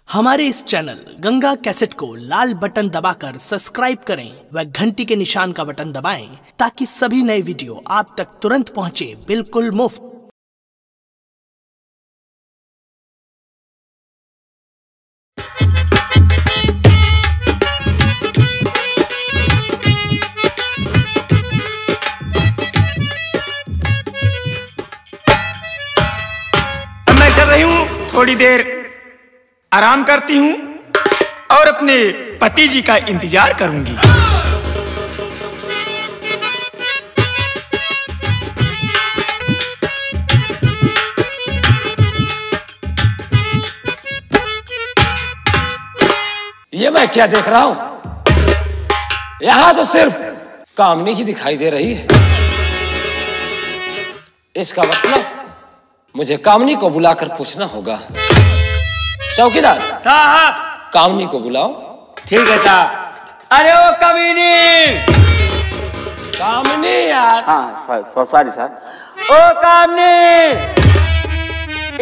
हमारे इस channel Ganga cassette को लाल बटन दबाकर सब्सक्राइब करें व घंटी के निशान का बटन दबाएं ताकि सभी नए वीडियो आप तक तुरंत पहुंचे बिल्कुल मुफ्त। मैं चल रही हूँ, थोड़ी देर आराम करती हूँ और अपने पति जी का इंतजार करूंगी। ये मैं क्या देख रहा हूं? यहां तो सिर्फ कामनी ही दिखाई दे रही है। इसका मतलब मुझे कामनी को बुलाकर पूछना होगा। चौकीदार साहब, कामनी को बुलाओ। ठीक है साहब। अरे ओ कमीनी! कामनी यार। हाँ सॉरी सर। ओ कामनी,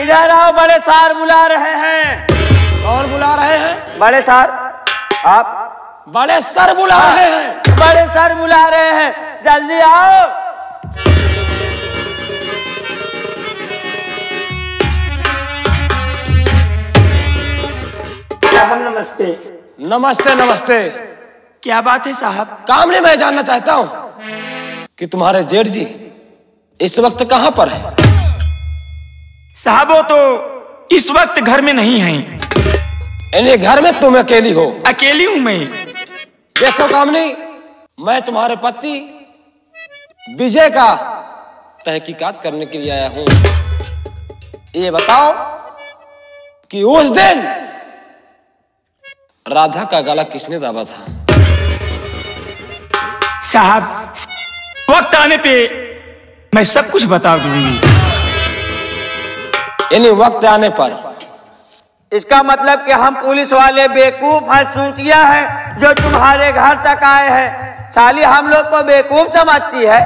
इधर आओ, बड़े सार बुला रहे हैं। कौन बुला रहे हैं? बड़े सार। आप? बड़े सर बुला रहे हैं। बड़े सर बुला रहे हैं, जल्दी आओ। साहब नमस्ते। नमस्ते नमस्ते। क्या बात है साहब? कामनी, मैं जानना चाहता हूं कि तुम्हारे जेठ जी इस वक्त कहां पर है? साहब वो तो इस वक्त घर में नहीं हैं। यानी घर में तुम अकेली हो? अकेली हूं मैं। देखो कामनी, मैं तुम्हारे पति विजय का तहकीकात करने के लिए आया हूं। ये बताओ कि उस दिन राधा का गला किसने दाबा था? साहब वक्त आने पे मैं सब कुछ बता दूंगी। यानी वक्त आने पर? इसका मतलब कि हम पुलिस वाले बेवकूफ हैं, चूतिया हैं, जो तुम्हारे घर तक आए हैं। साली हम लोग को बेवकूफ समझती है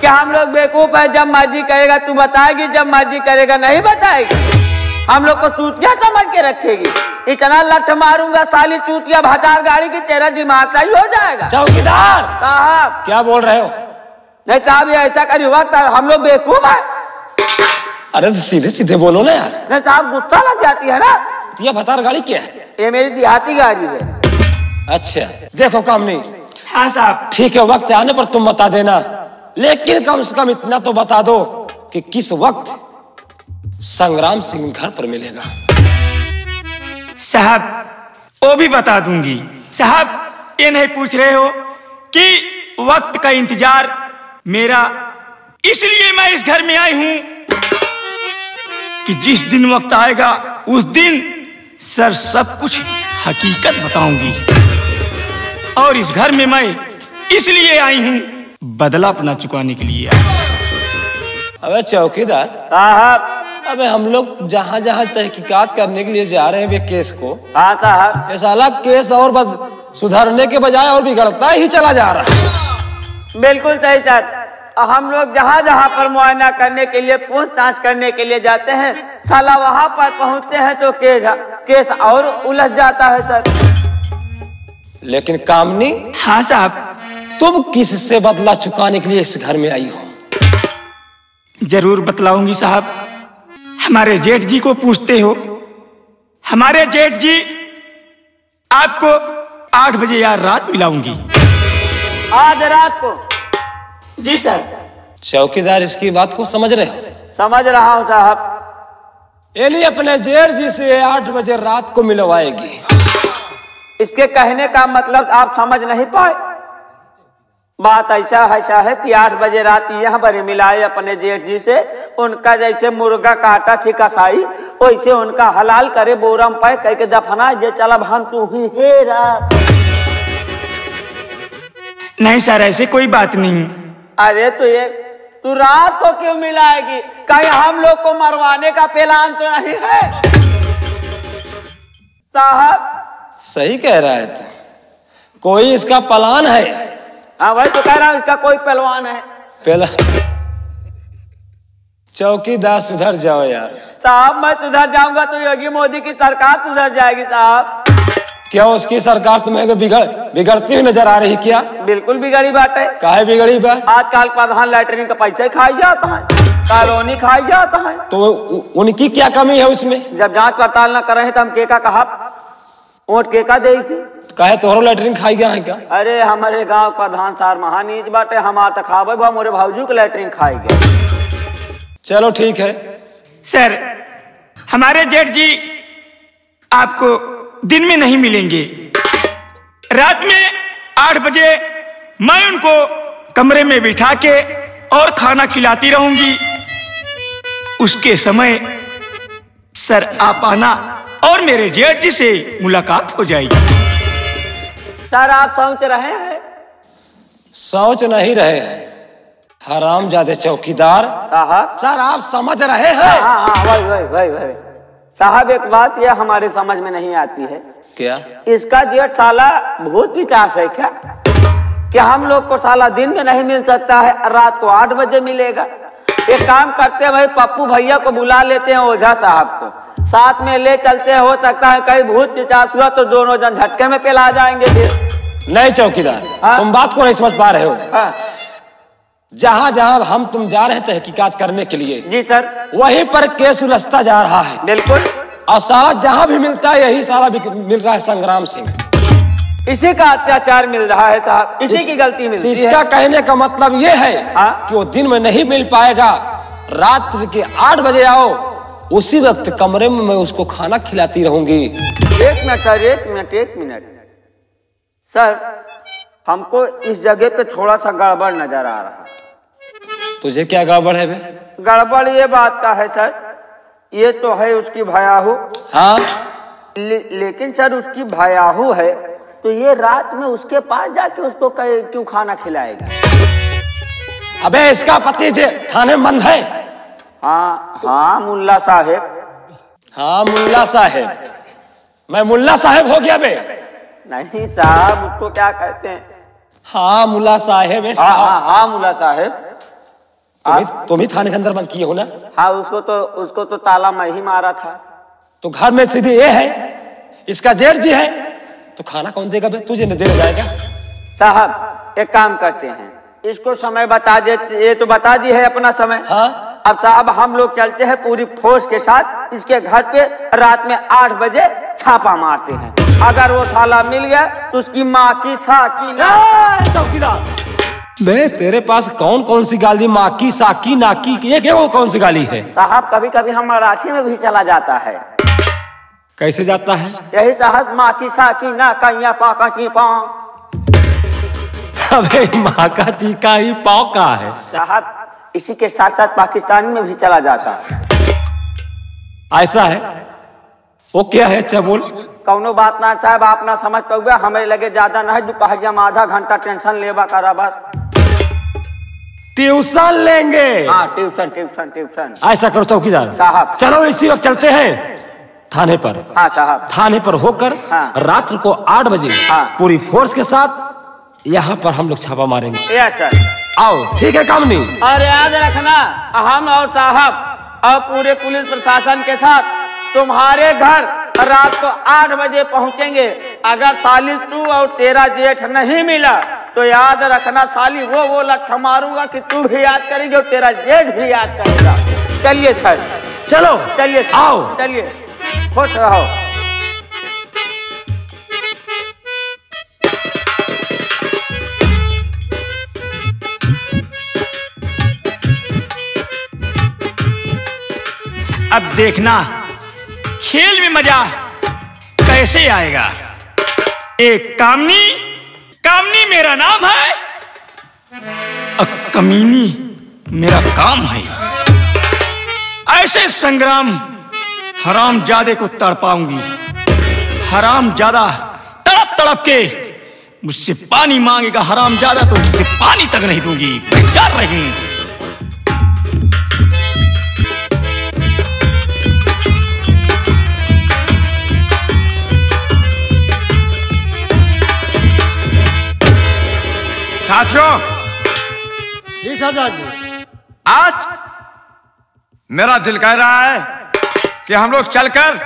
कि हम लोग बेवकूफ है। जब मर्जी करेगा तू बताएगी, जब मर्जी करेगा नहीं बताएगी। हम लोग को चूतिया समझ के रखेगी। इतना लठ मारूंगा साली चूतिया भटार गाड़ी की, तेरा दिमाग सही हो जाएगा। चौकीदार साहब क्या बोल रहे हो? नहीं साहब, ये ऐसा करी वक्त हम लोग बेवकूफ है। अरे तो सीधे सीधे बोलो ना यार। नहीं साहब, गुस्सा लग जाती है ना। ये भतार गाड़ी क्या है? ये मेरी देहाती गाड़ी है। अच्छा देखो कामनी। हाँ साहब। ठीक है, वक्त आने पर तुम बता देना, लेकिन कम से कम इतना तो बता दो कि किस वक्त संग्राम सिंह घर पर मिलेगा। साहब वो भी बता दूंगी। साहब ये नहीं पूछ रहे हो कि वक्त का इंतजार मेरा, इसलिए मैं इस घर में आई हूं कि जिस दिन वक्त आएगा उस दिन सर सब कुछ हकीकत बताऊंगी। और इस घर में मैं इसलिए आई हूं बदला अपना चुकाने के लिए। अबे चौकीदार साहब। अबे हम लोग जहां जहां तहकीकात करने के लिए जा रहे हैं केस को, हाँ साहब। ये साला केस और बस सुधरने के बजाय और बिगड़ता ही चला जा रहा है। बिल्कुल सही सर। हम लोग जहाँ जहाँ पर मुआयना करने के लिए, पूछताछ करने के लिए जाते हैं, साला वहाँ पर पहुँचते हैं तो केस और उलझ जाता है सर। लेकिन कामनी, हाँ साहब। तुम किससे बदला चुकाने के लिए इस घर में आई हो? जरूर बतलाऊंगी साहब। हमारे जेठ जी को पूछते हो। हमारे जेठ जी आपको 8 बजे यार रात मिलाऊंगी। आज रात को? जी सर। चौकीदार इसकी बात को समझ रहे हो? समझ रहा हूँ साहब। एली अपने जेठ जी से 8 बजे रात को मिलवाएगी। इसके कहने का मतलब आप समझ नहीं पाए। बात ऐसा है कि 8 बजे रात यहाँ पर मिलाए अपने जेठ जी से। उनका जैसे मुर्गा काटा थी कसाई, वैसे उनका हलाल करे, बोरम पे कह के दफना जे चला भान तू ही हेरा। नहीं सर, ऐसे कोई बात नहीं। अरे तू रात को क्यों मिलाएगी? कहीं हम लोग को मरवाने का प्लान तो नहीं है साहब? सही कह रहा है तू। कोई इसका प्लान है? हाँ भाई तो कह रहा हूँ इसका कोई पहलवान है। पहला चौकीदार सुधर जाओ यार। साहब मैं सुधर जाऊंगा तो योगी मोदी की सरकार सुधर जाएगी साहब। क्या उसकी सरकार तुम्हें बिगड़ती हुई नजर आ रही क्या? बिल्कुल बिगड़ी बात है। काहे बिगड़ी बा? आजकल प्रधान लैटरिन का पैसा ही खाई जाता है, कॉलोनी खाई जाता है। तो उनकी क्या कमी है उसमें? जब जांच पड़ताल न कर रहे तो हम केका कहा वोट केका दे थी। काहे तोहरो लैटरिन खाई गया है क्या? अरे हमारे गांव प्रधान सार महानीच बाटे, हमार तक खावे बा मोरे भाऊजू के लैटरिन खाई गए। चलो ठीक है। सर हमारे जेठ जी आपको दिन में नहीं मिलेंगे, रात में 8 बजे मैं उनको कमरे में बिठा के और खाना खिलाती रहूंगी। उसके समय सर आप आना और मेरे जेठ जी से मुलाकात हो जाएगी। सर आप सोच रहे हैं? सोच नहीं रहे हैं हरामजादे चौकीदार साहब। सर आप समझ रहे हैं? हाँ वही साहब एक बात यह हमारे समझ में नहीं आती है। क्या? इसका जेठ साला भूत पिचास है क्या कि हम लोग को साला दिन में नहीं मिल सकता है, रात को 8 बजे मिलेगा? एक काम करते हैं भाई, पप्पू भैया को बुला लेते हैं, ओझा साहब को साथ में ले चलते हैं। हो सकता है कहीं भूत पिचास हुआ तो दोनों जन झटके में पिला जाएंगे फिर। नहीं चौकीदार, तुम बात को नहीं समझ पा रहे हो। हाँ। जहाँ जहाँ हम तुम जा रहे थे तहकीकात करने के लिए, जी सर, वहीं पर केस उलझता जा रहा है। बिल्कुल। और साला जहाँ भी मिलता है यही साला मिल रहा है संग्राम सिंह। इसी का अत्याचार मिल रहा है साहब, इसी की गलती मिलती है। इसका कहने का मतलब ये है कि वो दिन में नहीं मिल पाएगा, रात्रि के 8 बजे आओ, उसी वक्त कमरे में मैं उसको खाना खिलाती रहूंगी। एक मिनट सर, एक मिनट सर, हमको इस जगह पे थोड़ा सा गड़बड़ नजर आ रहा है। तुझे क्या गड़बड़ है बे? गड़बड़ ये बात का है सर, ये तो है उसकी भयाहू। हाँ लेकिन सर उसकी भयाहू है तो ये रात में उसके पास जाके उसको क्यों खाना खिलाएगा? अबे इसका पति जे थाने में बंद है। हाँ मुल्ला साहेब। हाँ मुल्ला साहेब, मैं मुल्ला साहेब हो गया बे? नहीं साहब, उसको क्या कहते हैं? हाँ मुल्ला साहेब है। हाँ मुल्ला साहेब। तुम ही थाने के अंदर बंद किए हो ना? हाँ उसको तो ताला मैं ही मारा था। तो घर में से भी ये है, इसका जेठ जी है, तो खाना कौन देगा बे? तुझे नहीं देना जाएगा? साहब एक काम करते हैं, इसको समय बता दे। ये तो बता दी है अपना समय। हाँ। अब साहब हम लोग चलते हैं पूरी फोर्स के साथ इसके घर पे, रात में 8 बजे छापा मारते हैं। अगर वो साला मिल गया तो उसकी माँ की साकी चौकीदार बे, तेरे पास कौन कौन सी गाली? माँ की, साकी, नाकी, एक वो कौन सी गाली है? साहब कभी कभी हम मराठी में भी चला जाता है। कैसे जाता है? यही साहब, माँ की साकी ना कैया पाका ची पाँव। अबे माँ का चीका ही पाँव का है साहब, इसी के साथ साथ पाकिस्तानी में भी चला जाता है। ऐसा है? वो क्या है? अच्छा बोल। कौनो बात ना साहब, आप ना समझ पाओगे, हमें लगे ज्यादा ना है, दोपहरिया में आधा घंटा टेंशन लेवा करा बस। ट्यूशन लेंगे? हाँ ट्यूशन। ऐसा करो चौकीदार साहब, चलो इसी वक्त चलते हैं थाने पर। हाँ साहब। थाने पर होकर रात्र को 8 बजे पूरी फोर्स के साथ यहाँ पर हम लोग छापा मारेंगे। Yes sir. आओ, ठीक है कामनी? और याद रखना, हम और साहब और पूरे पुलिस प्रशासन के साथ तुम्हारे घर रात को 8 बजे पहुंचेंगे। अगर साली तू और तेरा जेठ नहीं मिला तो याद रखना साली वो लठ मारूंगा कि तू भी याद करेगी और तेरा जेठ भी याद करेगा। चलिए सर, चलो चलिए आओ, चलिए, खुश रहो। अब देखना खेल में मजा कैसे आएगा। एक कामनी मेरा नाम है, कमीनी मेरा काम है। ऐसे संग्राम हरामजादे को तड़पाऊंगी। हरामजादा तड़प तड़प के मुझसे पानी मांगेगा, हरामजादा तो मुझसे पानी तक नहीं दूंगी। मैं डर रही हूं। साथियों, जी सरदार जी। आज मेरा दिल कह रहा है कि हम लोग चलकर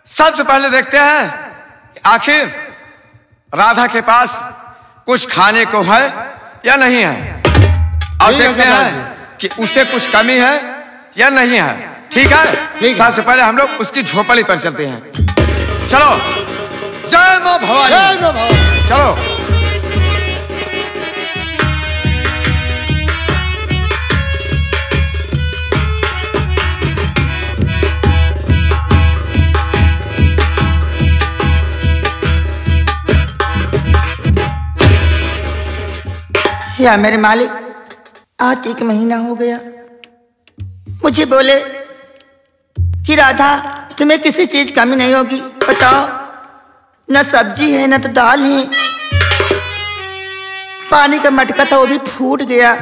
सबसे पहले देखते हैं आखिर राधा के पास कुछ खाने को है या नहीं है, और देखते हैं कि उसे कुछ कमी है या नहीं है। ठीक है, सबसे पहले हम लोग उसकी झोपड़ी पर चलते हैं। चलो, जय मां भवानी। चलो। या मेरे मालिक, आज 1 महीना हो गया। मुझे बोले कि राधा तुम्हें किसी चीज कमी नहीं होगी। बताओ, न सब्जी है न तो दाल है। पानी का मटका था वो भी फूट गया।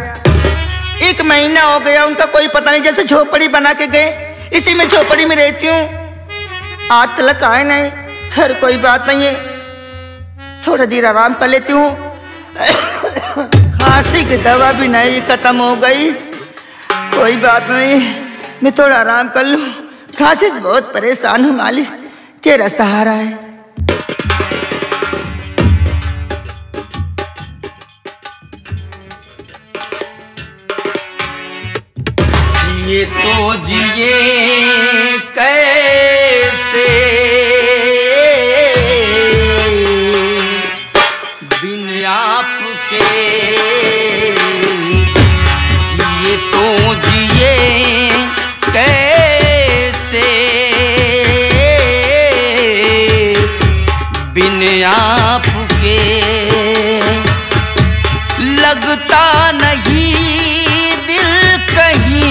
1 महीना हो गया, उनका कोई पता नहीं। जैसे झोपड़ी बना के गए, इसी में झोपड़ी में रहती हूँ। आज तक आए नहीं। फिर कोई बात नहीं है, थोड़ा देर आराम कर लेती हूँ। खांसी की दवा भी नहीं, खत्म हो गई। कोई बात नहीं, मैं थोड़ा आराम कर लूं। खांसी से बहुत परेशान हूँ मालिक, तेरा सहारा है। ये तो जिए कैसे बिन आपके, ये तो जिए कैसे बिन आपके, लगता नहीं दिल कहीं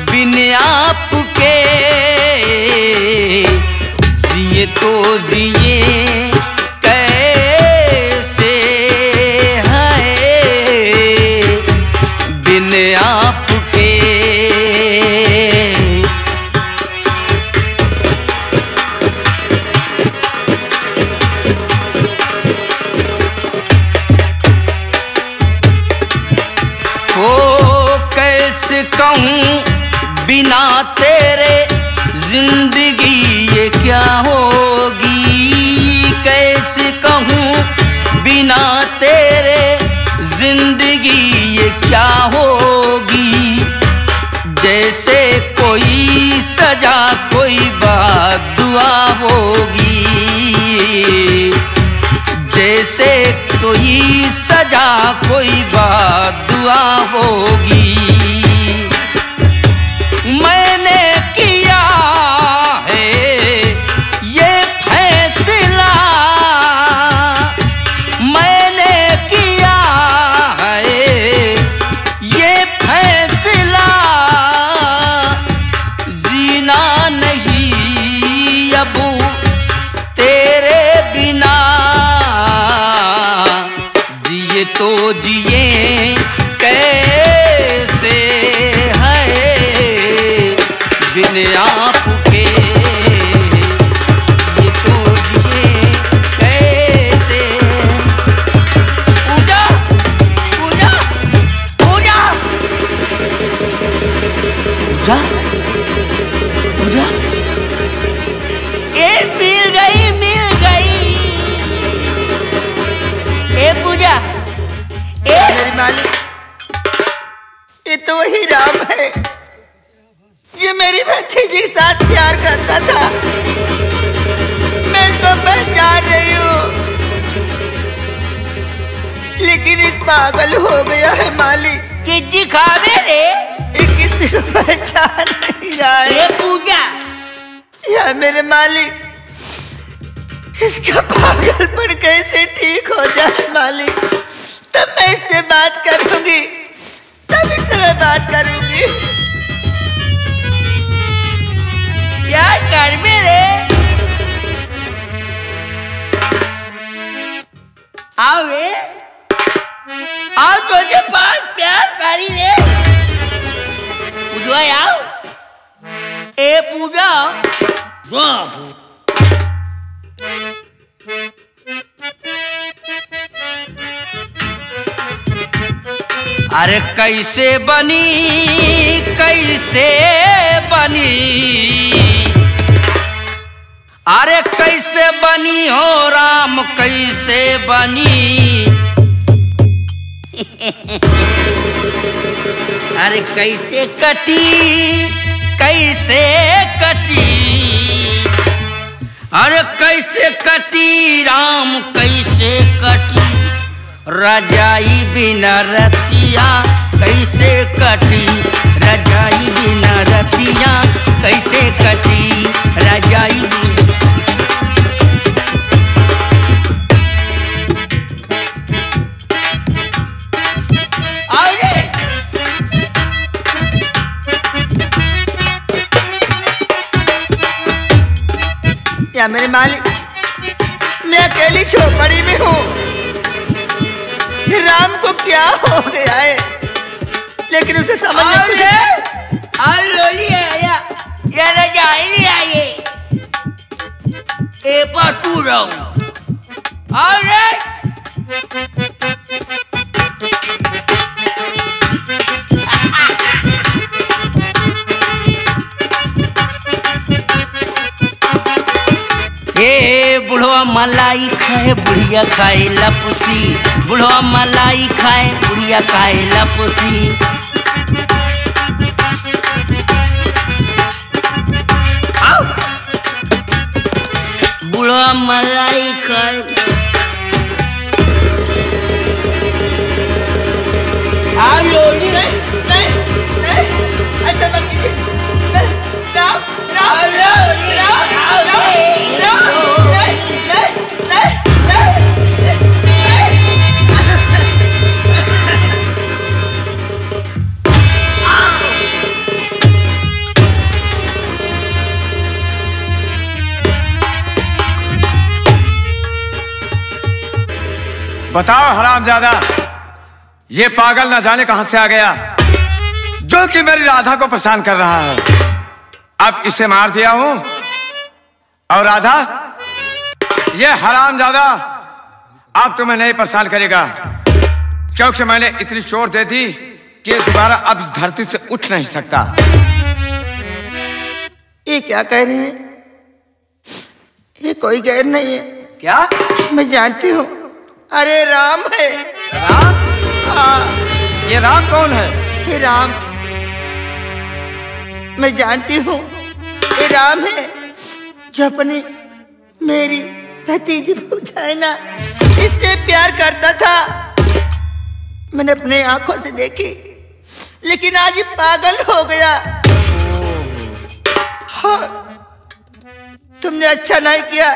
बिन आपके, जिए तो जिए कैसे है बिन आपके। कैसे कहूँ बिना तेरे जिंदगी ये क्या होगी, कैसे कहूँ बिना तेरे जिंदगी ये क्या होगी। जैसे कोई सजा कोई बात दुआ होगी, जैसे कोई सजा कोई बात दुआ होगी। मैंने किया है ये फैसला, मैंने किया है ये फैसला, जीना नहीं अब तेरे बिना, जिए तो जिए कैसे है बिन आपके, ये तो जिए कैसे। पूजा पूजा पूजा पूजा पूजा, ए मिल गई मिल गई। ए पूजा, ए मेरे मालिक, ये तो वही राम है, ये मेरी भतीजी के साथ प्यार करता था। मैं इसको पहचान रही हूँ, लेकिन एक पागल हो गया है मालिक। किजी खावे रे, ये किसी को पहचान नहीं रहा है। ये पूजा, या मेरे मालिक, इसका पागलपन कैसे ठीक हो जाए मालिक। तब मैं इससे बात करूंगी, तब इससे मैं बात करूंगी। प्यार कर मेरे, आओ रे, आओ तुझे पास प्यार करी रे। पूजा आओ, ए पूजा अरे कैसे बनी अरे कैसे बनी हो राम कैसे बनी अरे कैसे कटी अरे कैसे कटी राम कैसे कटी रजाई बिना रतिया कैसे कटी रजाई बिना रतिया कैसे कटी रजाई या मेरे मालिक, मैं अकेली झोपड़ी में हूँ। राम को क्या हो गया है, लेकिन उसे समझ नहीं बुढ़वा मलाई खाए बुढ़िया खाए लपुसी बुढ़वा मलाई खाए बुढ़िया खाए लपुसी बुढ़वा मलाई खाए ऐसा मत कीजिए। बताओ हरामजादा, ये पागल न जाने कहां से आ गया जो कि मेरी राधा को परेशान कर रहा है। अब इसे मार दिया हूं और राधा, ये हरामजादा अब तुम्हें नहीं परेशान करेगा, क्योंकि मैंने इतनी चोट दे दी कि ये दोबारा अब इस धरती से उठ नहीं सकता। ये क्या कह रहे हैं? ये कोई गैर नहीं है। क्या? मैं जानती हूँ, अरे राम है। राम? हाँ। ये राम कौन है? ये राम, मैं जानती हूँ, ये राम है जो अपनी मेरी भतीजी भूजाना इससे प्यार करता था। मैंने अपने आंखों से देखी, लेकिन आज ये पागल हो गया। हाँ, तुमने अच्छा नहीं किया,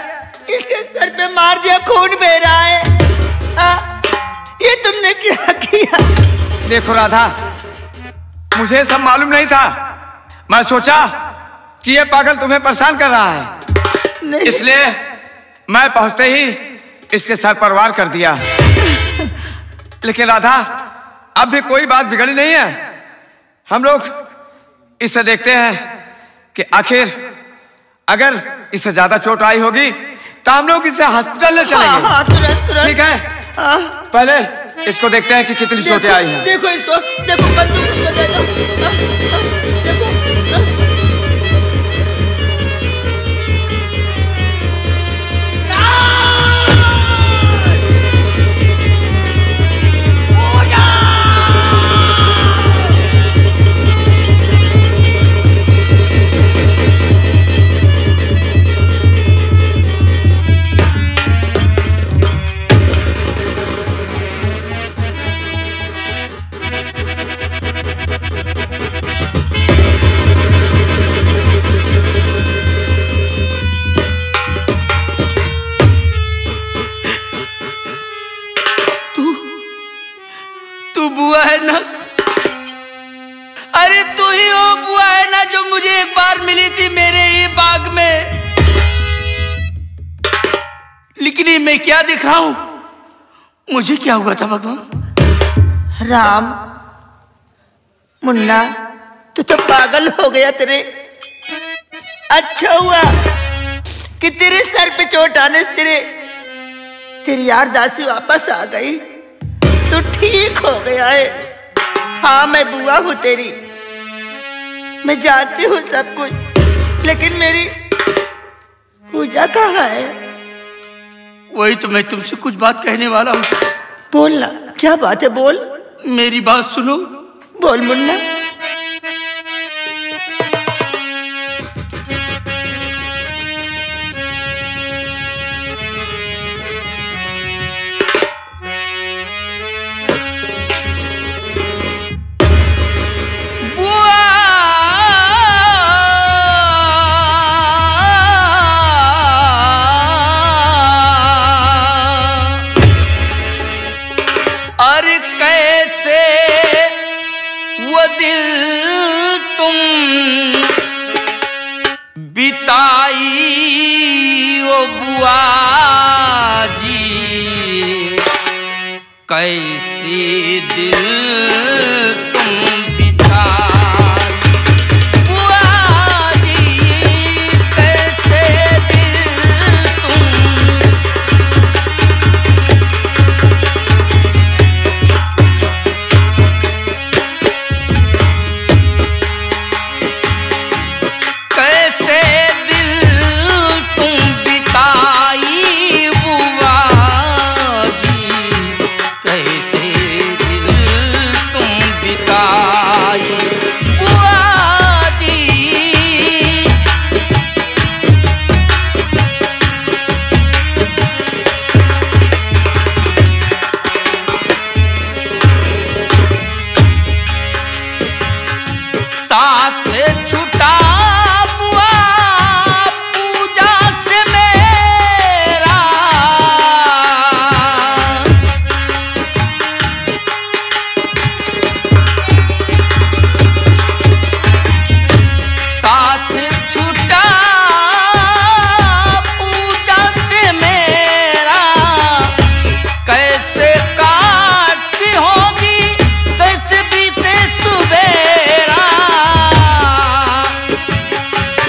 इसके सर पे मार दिया, खून बह रहा है। ये तुमने क्या किया? देखो राधा, मुझे सब मालूम नहीं था। मैं सोचा कि ये पागल तुम्हें परेशान कर रहा है, इसलिए मैं पहुंचते ही इसके सर पर वार कर दिया। लेकिन राधा, अब भी कोई बात बिगड़ी नहीं है। हम लोग इसे देखते हैं कि आखिर अगर इसे ज्यादा चोट आई होगी तो हम लोग इसे हॉस्पिटल ले चलेंगे। हाँ, तुरंत। ठीक है, पहले इसको देखते हैं कि कितनी चोटें आई हैं। देखो इसको, देखो बंदूक को देखो, देखो। तू बुआ है ना? अरे तू ही वो बुआ है ना जो मुझे एक बार मिली थी मेरे ही बाग में। लेकिन ये मैं क्या दिख रहा हूं? मुझे क्या हुआ था भगवान? राम, मुन्ना, तू तो पागल हो गया तेरे। अच्छा हुआ कि तेरे सर पे चोट आने से तेरी यारदाश्त वापस आ गई, तू ठीक हो गया है। हाँ मैं बुआ हूँ तेरी, मैं जानती हूँ सब कुछ, लेकिन मेरी पूजा कहाँ है? वही तो मैं तुमसे कुछ बात कहने वाला हूँ। बोलना, क्या बात है? बोल। मेरी बात सुनो। बोल मुन्ना। कैसे दिल तुम बिताई बुआ जी, कैसे दिल तुम कैसे दिल तुम बिताई बुआ जी, कैसे दिल तुम बिताई बुआ जी। साथ छुटा बुआ पूजा से मेरा, साथ छुटा पूजा से मेरा, कैसे काटती होगी, कैसे बीते सुबेरा,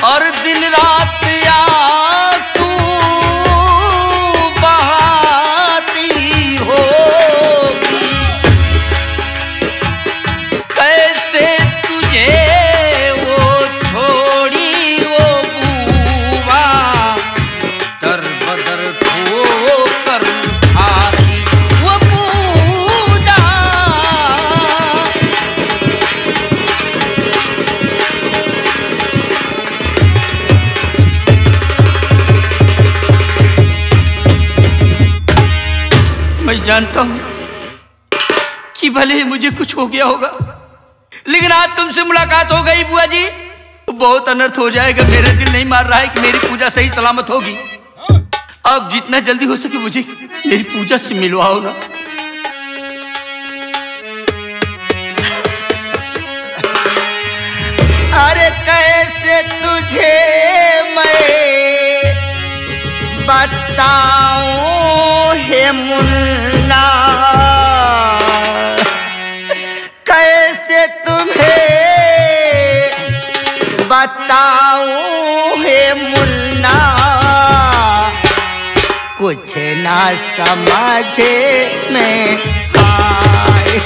और दिन रात आंसू बहाती होगी, कैसे तुझे वो छोड़ी वो बुआ, दर बदर ठोकर खाती वो पूजा। मैं जानता हूं कि भले ही मुझे कुछ हो गया होगा, लेकिन आज तुमसे मुलाकात हो गई बुआ जी तो बहुत अनर्थ हो जाएगा। मेरा दिल नहीं मार रहा है कि मेरी पूजा सही सलामत होगी। अब जितना जल्दी हो सके मुझे मेरी पूजा से मिलवाओ ना। अरे कैसे तुझे मैं बताऊं हे मुन्ना, कैसे तुम्हें बताऊं हे मुन्ना, कुछ ना समझे में आए।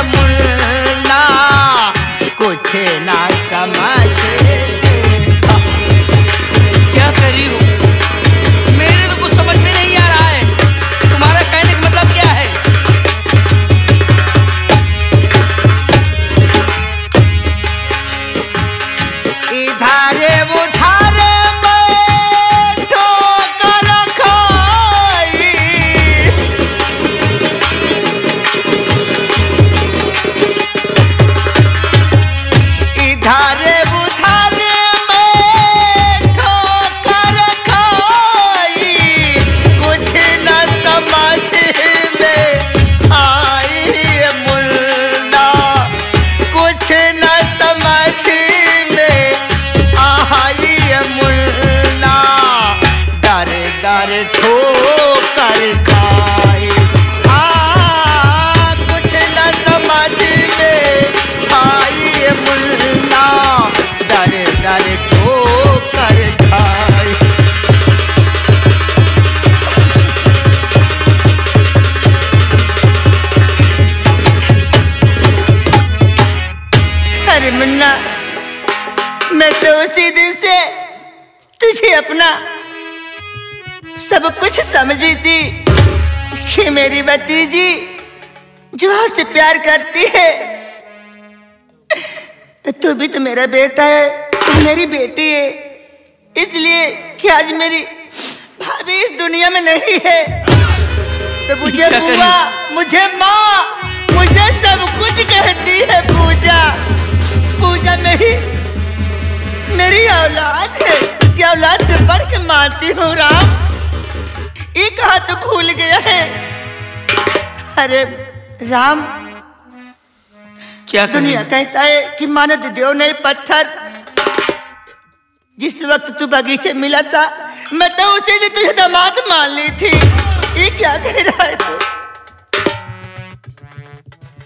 मुन्ना कर खाए। कुछ न समझ में आई मुन्ना, डर डर ठोकर खाए। अरे मुन्ना, मैं तो उसी दिन से तुझे अपना सब कुछ समझी थी कि मेरी भतीजी जो आपसे प्यार करती है, तू भी तो मेरा बेटा है, तू मेरी बेटी है, इसलिए कि आज मेरी भाभी इस दुनिया में नहीं है तो मुझे बुआ, मुझे माँ, मुझे सब कुछ कहती है पूजा। पूजा मेरी औलाद है, उसी औलाद से बढ़ के मानती हूँ। राम ये कहा तो भूल गया है। अरे राम, क्या दुनिया कहता है कि मानव देव नहीं पत्थर। जिस वक्त तू बगीचे मिला था, मैं तो उसे भी तुझे दामाद मान ली थी। ये क्या कह रहा है तू?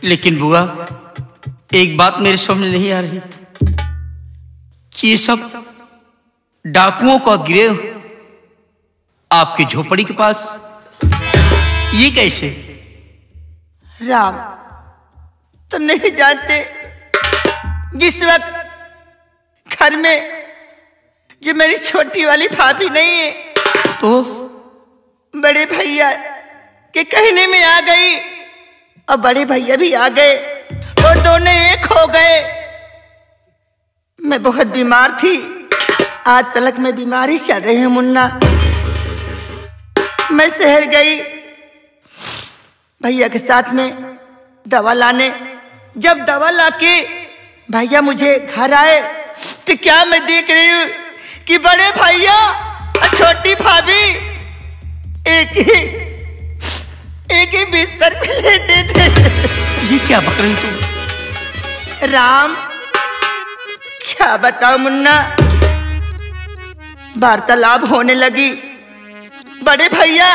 लेकिन बुआ, एक बात मेरे समझ नहीं आ रही कि ये सब डाकुओं का गिरोह आपकी झोपड़ी के पास, ये कैसे? राम, तुम नहीं जानते, जिस वक्त घर में जो मेरी छोटी वाली भाभी नहीं है तो बड़े भैया के कहने में आ गई और बड़े भैया भी आ गए और दोनों एक हो गए। मैं बहुत बीमार थी, आज तलक मैं बीमारी चल रही हूँ मुन्ना। मैं शहर गई भैया के साथ में दवा लाने। जब दवा लाके भैया मुझे घर आए तो क्या मैं देख रही हूँ कि बड़े भैया और छोटी भाभी एक ही बिस्तर पे लेटे थे। ये क्या बक रही तुम? राम, क्या बताओ मुन्ना, वार्तालाप होने लगी। बड़े भैया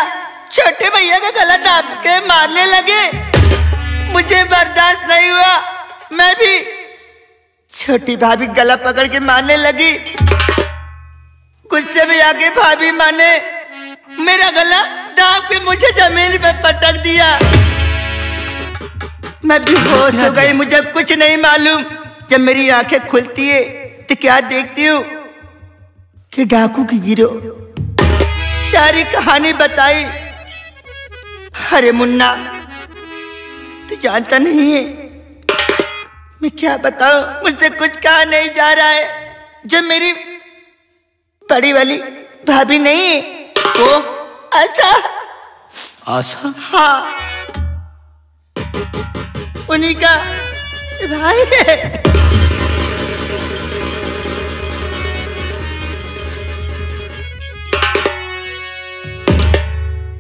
छोटे भैया का गला दाब के मारने लगे। मुझे बर्दाश्त नहीं हुआ, मैं भी छोटी भाभी गला पकड़ के मारने लगी। गुस्से में आके भाभी माने मेरा गला दाब के मुझे जमीन पे पटक दिया। मैं बेहोश हो गई, मुझे कुछ नहीं मालूम। जब मेरी आंखें खुलती है तो क्या देखती हूँ कि डाकू की गिरोह सारी कहानी बताई। अरे मुन्ना, तू जानता नहीं है मैं क्या बताऊं, मुझसे कुछ कहा नहीं जा रहा है। जब मेरी बड़ी वाली भाभी नहीं है तो आशा, आशा? हाँ, उन्हीं का भाई है।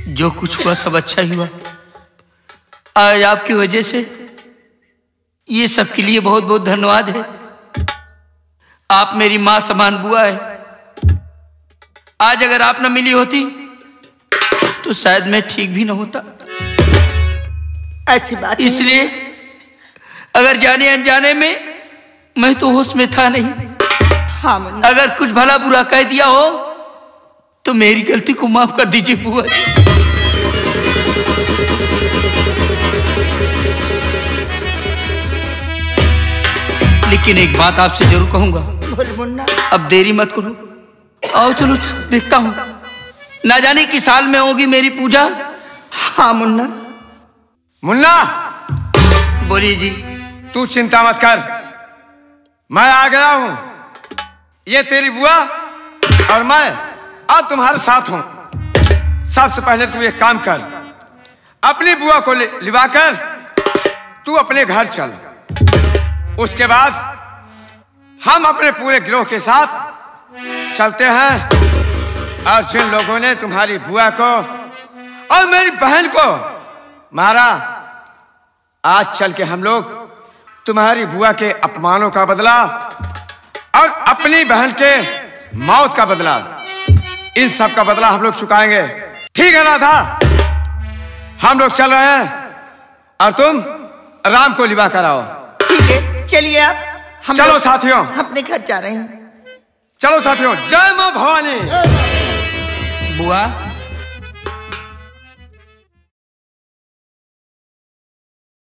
जो कुछ हुआ सब अच्छा ही हुआ। आज आपकी वजह से ये सब के लिए बहुत बहुत धन्यवाद है। आप मेरी मां समान बुआ है। आज अगर आप न मिली होती तो शायद मैं ठीक भी न होता। ऐसी बात इसलिए अगर जाने अनजाने में मैं तो होश में था नहीं। हाँ मुन्ना, अगर कुछ भला बुरा कह दिया हो तो मेरी गलती को माफ कर दीजिए बुआ। लेकिन एक बात आपसे जरूर कहूंगा। बोल मुन्ना। अब देरी मत करो, आओ चलो देखता हूं। ना जाने किस साल में होगी मेरी पूजा। हाँ मुन्ना। मुन्ना, बोलिए जी। तू चिंता मत कर, मैं आ गया हूं। ये तेरी बुआ और मैं अब तुम्हारे साथ हूं। सबसे पहले तू एक काम कर, अपनी बुआ को लिवाकर तू अपने घर चल। उसके बाद हम अपने पूरे गिरोह के साथ चलते हैं। और जिन लोगों ने तुम्हारी बुआ को और मेरी बहन को मारा, आज चल के हम लोग तुम्हारी बुआ के अपमानों का बदला और अपनी बहन के मौत का बदला, इन सब का बदला हम लोग चुकाएंगे। ठीक है राधा? हम लोग चल रहे हैं और तुम राम को लिवा कराओ। ठीक है, चलिए आप। हम चलो लोग साथियों, अपने घर जा रहे हैं। चलो साथियों, जय मां भवानी। बुआ